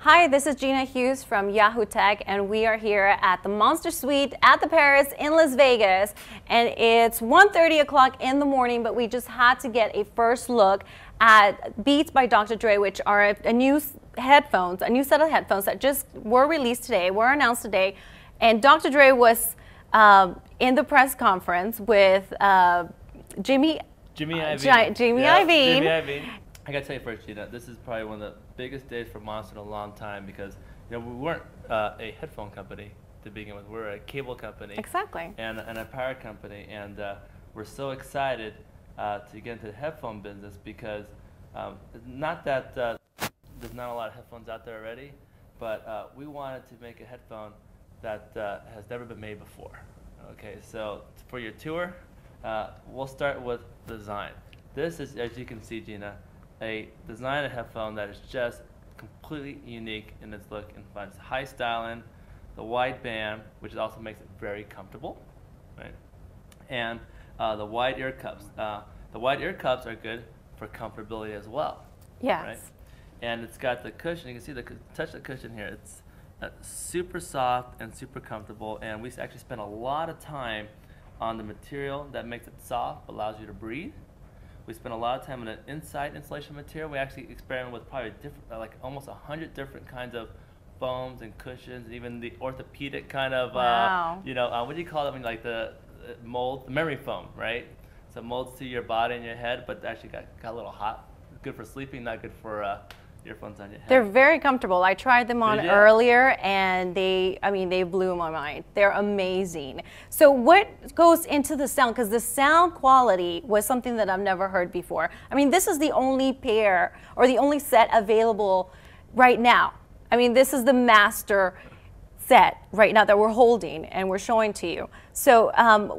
Hi, this is Gina Hughes from Yahoo Tech, and we are here at the Monster Suite at the Paris in Las Vegas. And it's 1:30 o'clock in the morning, but we just had to get a first look at Beats by Dr. Dre, which are a new headphones, a new set of headphones that just were released today, were announced today. And Dr. Dre was in the press conference with Jimmy Iovine. I gotta tell you first, Gina, this is probably one of the biggest days for Monster in a long time because we weren't a headphone company to begin with. We're a cable company. Exactly. And a power company, and we're so excited to get into the headphone business because not that there's not a lot of headphones out there already, but we wanted to make a headphone that has never been made before. Okay, so for your tour, we'll start with design. This is, as you can see, Gina, a design of headphone that is just completely unique in its look and fun. It's high styling, the wide band, which also makes it very comfortable, right? And the wide ear cups. The wide ear cups are good for comfortability as well. Yes. Right? And it's got the cushion. You can see touch the cushion here. It's super soft and super comfortable. And we actually spend a lot of time on the material that makes it soft, allows you to breathe. We spend a lot of time on the inside insulation material. We actually experiment with probably different, like almost 100 different kinds of foams and cushions, and even the orthopedic kind of, wow. What do you call them? Like the mold, the memory foam, right? So molds to your body and your head, but actually got a little hot. Good for sleeping, not good for earphones on your head. They're very comfortable. I tried them on earlier, and they blew my mind. They're amazing. So what goes into the sound? Because the sound quality was something that I've never heard before. I mean, this is the only pair or the only set available right now. I mean, this is the master set right now that we're holding and we're showing to you. So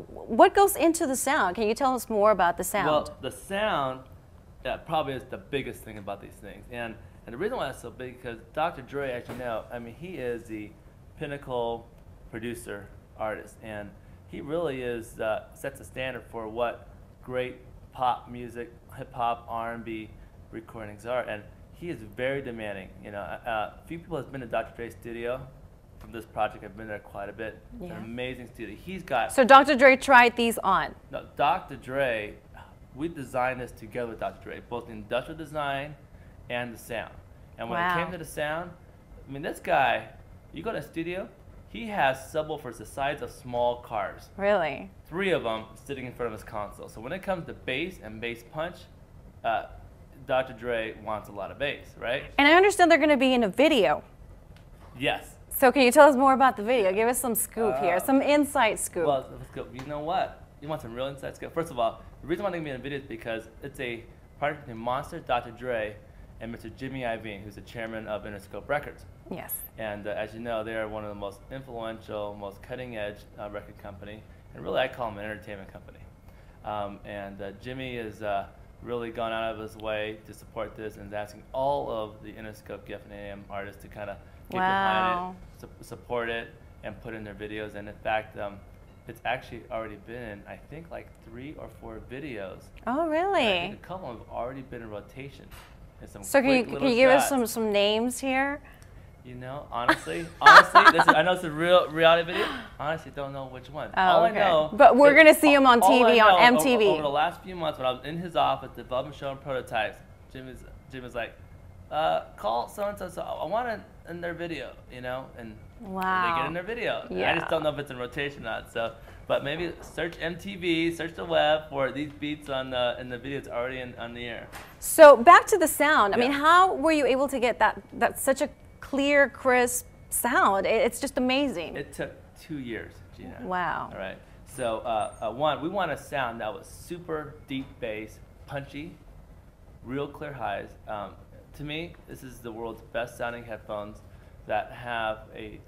what goes into the sound? Can you tell us more about the sound? Well, the sound probably is the biggest thing about these things. And the reason why it's so big is because Dr. Dre, as you know, I mean, he is the pinnacle producer, artist, and he really is sets the standard for what great pop music, hip hop, R&B recordings are, and he is very demanding. You know, a few people have been to Dr. Dre's studio from this project. I've been there quite a bit. Yeah. It's an amazing studio. He's got. So Dr. Dre tried these on. No, Dr. Dre, we designed this together with Dr. Dre, both the industrial design and the sound. And when it came to the sound, I mean, this guy, you go to the studio, he has subwoofers the size of small cars. Really? 3 of them sitting in front of his console. So when it comes to bass and bass punch, Dr. Dre wants a lot of bass, right? And I understand they're going to be in a video. Yes. So can you tell us more about the video? Give us some scoop here, some inside scoop. Well, let's go. You know what? You want some real inside scoop? First of all, the reason why they're going to be in a video is because it's a partnership between Monster, Dr. Dre, and Mr. Jimmy Iovine, who's the chairman of Interscope Records. Yes. And as you know, they are one of the most influential, most cutting-edge record company, and really I call them an entertainment company. Jimmy has really gone out of his way to support this and is asking all of the Interscope GF and AM artists to kind of get behind it, support it, and put in their videos. And in fact, it's actually already been in, I think, like 3 or 4 videos. Oh, really? And I think a couple have already been in rotation. So can you give us some names here? You know, honestly, I know it's a real reality video. Honestly, don't know which one. Oh, all okay. I know, but we're gonna see him on TV, on MTV. Over the last few months, when I was in his office developing, showing prototypes, Jim is like, call so and so. So I want it in their video, you know, and they get in their video. Yeah. I just don't know if it's in rotation or not. So, but maybe search MTV, search the web for these beats on in the video. It's already on the air. So back to the sound. I mean, how were you able to get that such a clear, crisp sound? It's just amazing. It took 2 years, Gina. Wow. All right. So one, we want a sound that was super deep bass, punchy, real clear highs. To me, this is the world's best sounding headphones that have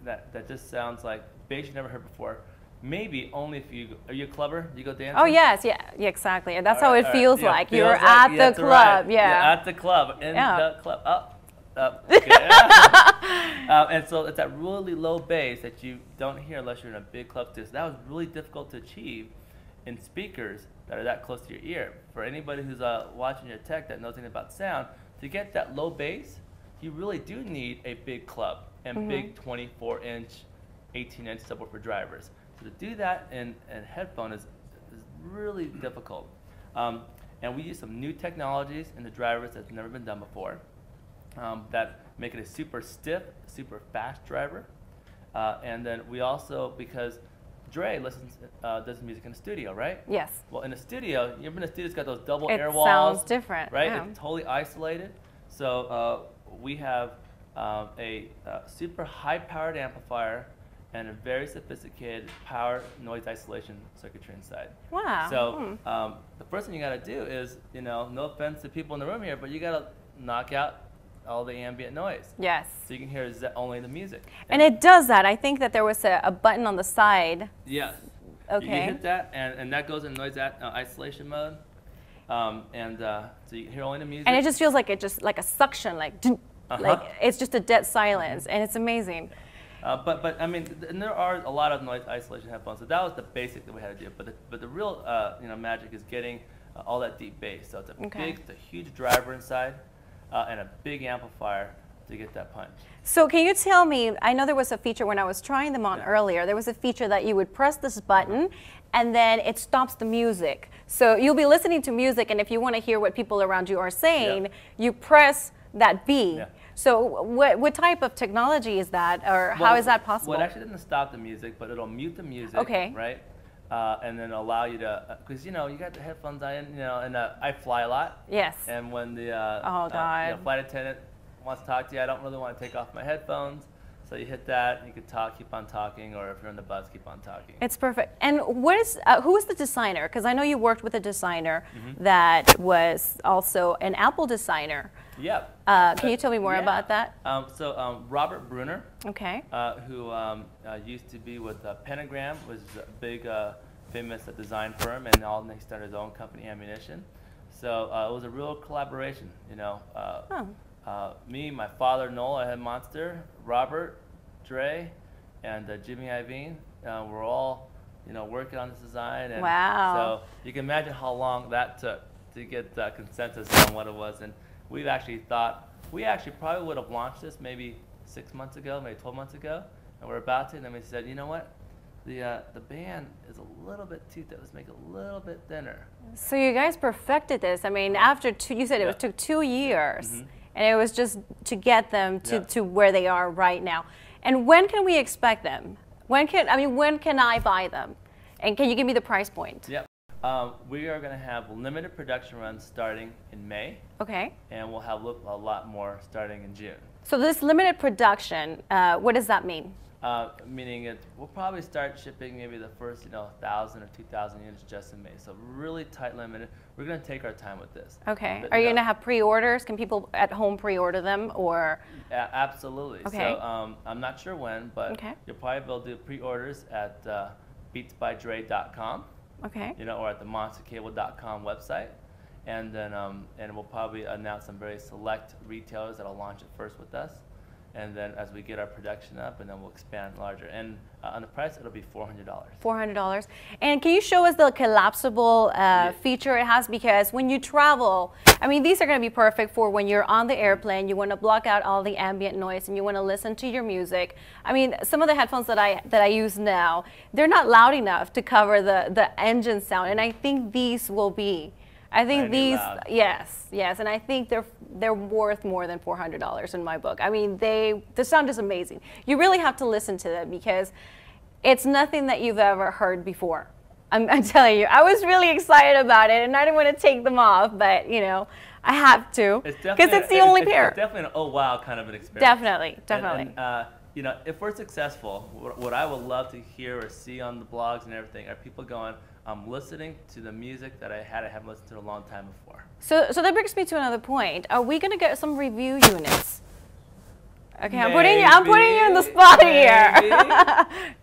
that just sounds like bass you never heard before. Maybe only if are you a clubber? Do you go dancing? Oh yes, yeah, exactly. And that's how it feels like. You're at the club, yeah. At the club, in the club, up. Okay. And so it's that really low bass that you don't hear unless you're in a big club studio. So that was really difficult to achieve in speakers that are that close to your ear. For anybody who's watching your tech that knows anything about sound, to get that low bass you really do need a big club and big 24-inch, 18-inch subwoofer drivers. So to do that in headphone is really difficult. And we use some new technologies in the drivers that's never been done before that make it a super stiff, super fast driver. And then we also, because Dre does music in the studio, right? Yes. Well, in the studio, you ever been in the studio, it's got those double air walls. It sounds different. Right? Yeah. It's totally isolated. So we have a super high-powered amplifier and a very sophisticated power noise isolation circuitry inside. Wow. So the first thing you got to do is, no offense to people in the room here, but you got to knock out all the ambient noise. Yes. So you can hear only the music. And it does that. I think that there was a button on the side. Yes. Okay. You can hit that, and that goes in noise isolation mode. So you can hear only the music. And it just feels like like a suction, like it's just a dead silence, and it's amazing. But I mean, and there are a lot of noise isolation headphones. So that was the basic that we had to do. But the real magic is getting all that deep bass. So it's a huge driver inside and a big amplifier to get that punch. So can you tell me? I know there was a feature when I was trying them on earlier. There was a feature that you would press this button, and then it stops the music. So you'll be listening to music, and if you want to hear what people around you are saying, you press that B. Yeah. So what type of technology is that, or how is that possible? Well, it actually doesn't stop the music, but it'll mute the music, right? And then allow you to, because you got the headphones on, and I fly a lot. Yes. And when the flight attendant wants to talk to you, I don't really want to take off my headphones. So you hit that, you can talk, keep on talking, or if you're on the bus, keep on talking. It's perfect. And who is the designer? Because I know you worked with a designer that was also an Apple designer. Yep. Can you tell me more about that? Robert Bruner, who used to be with Pentagram, was a big, famous design firm, and he started his own company, Ammunition. So it was a real collaboration, me, my father, Noel, I had Monster, Robert, Dre, and Jimmy Iovine. We're all, working on this design. And so you can imagine how long that took to get consensus on what it was. And we actually probably would have launched this maybe 6 months ago, maybe 12 months ago, and we're about to. And then we said, you know what? The band is a little bit too thick. Let's make it a little bit thinner. So you guys perfected this. I mean, after you said it took 2 years. And it was just to get them to where they are right now. And when can we expect them? When can I buy them? And can you give me the price point? Yep. We are going to have limited production runs starting in May. Okay. And we'll have a lot more starting in June. So this limited production, what does that mean? Meaning we'll probably start shipping maybe the first 1,000 or 2,000 units just in May. So really tight limited. We're going to take our time with this. Okay. Are you going to have pre-orders? Can people at home pre-order them, or? Absolutely. Okay. So I'm not sure when, but you'll probably be able to do pre-orders at beatsbydre.com. Okay. Or at the monstercable.com website. And then and we'll probably announce some very select retailers that'll launch it first with us. And then as we get our production up, and then we'll expand larger. And on the price, it'll be $400. $400. And can you show us the collapsible feature it has? Because when you travel, I mean, these are going to be perfect for when you're on the airplane, you want to block out all the ambient noise, and you want to listen to your music. I mean, some of the headphones that I use now, they're not loud enough to cover the engine sound, and I think these will be. I think these, yes, and I think they're worth more than $400 in my book. I mean, the sound is amazing. You really have to listen to them because it's nothing that you've ever heard before. I'm telling you, I was really excited about it, and I didn't want to take them off, but I have to because it's the only pair. It's definitely an oh wow kind of an experience. Definitely. And, if we're successful, what I would love to hear or see on the blogs and everything are people going, I'm listening to the music that I haven't listened to in a long time before. So that brings me to another point. Are we going to get some review units? Okay, maybe, I'm putting you in the spot here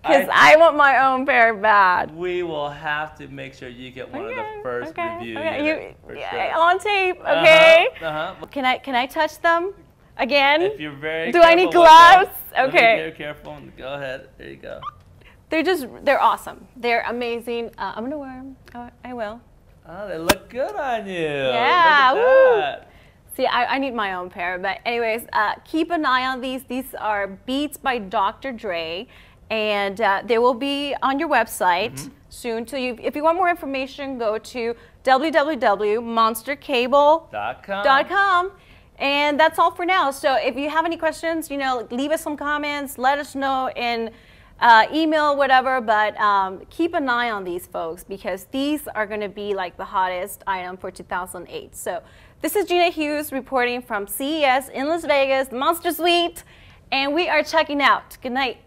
because I want my own pair bad. We will have to make sure you get one of the first review units. On tape, okay? Can I touch them again? If you're very careful. Do I need gloves? Okay. Be very careful. Go ahead. There you go. They're awesome. They're amazing. I'm going to wear them. I will. Oh, they look good on you. Yeah. Look at that. See, I need my own pair, but anyways, keep an eye on these. These are Beats by Dr. Dre, and they will be on your website soon. So if you want more information, go to www.monstercable.com. And that's all for now. So if you have any questions, you know, leave us some comments, let us know in email, whatever, but keep an eye on these folks because these are going to be like the hottest item for 2008. So this is Gina Hughes reporting from CES in Las Vegas, the Monster Suite, and we are checking out. Good night.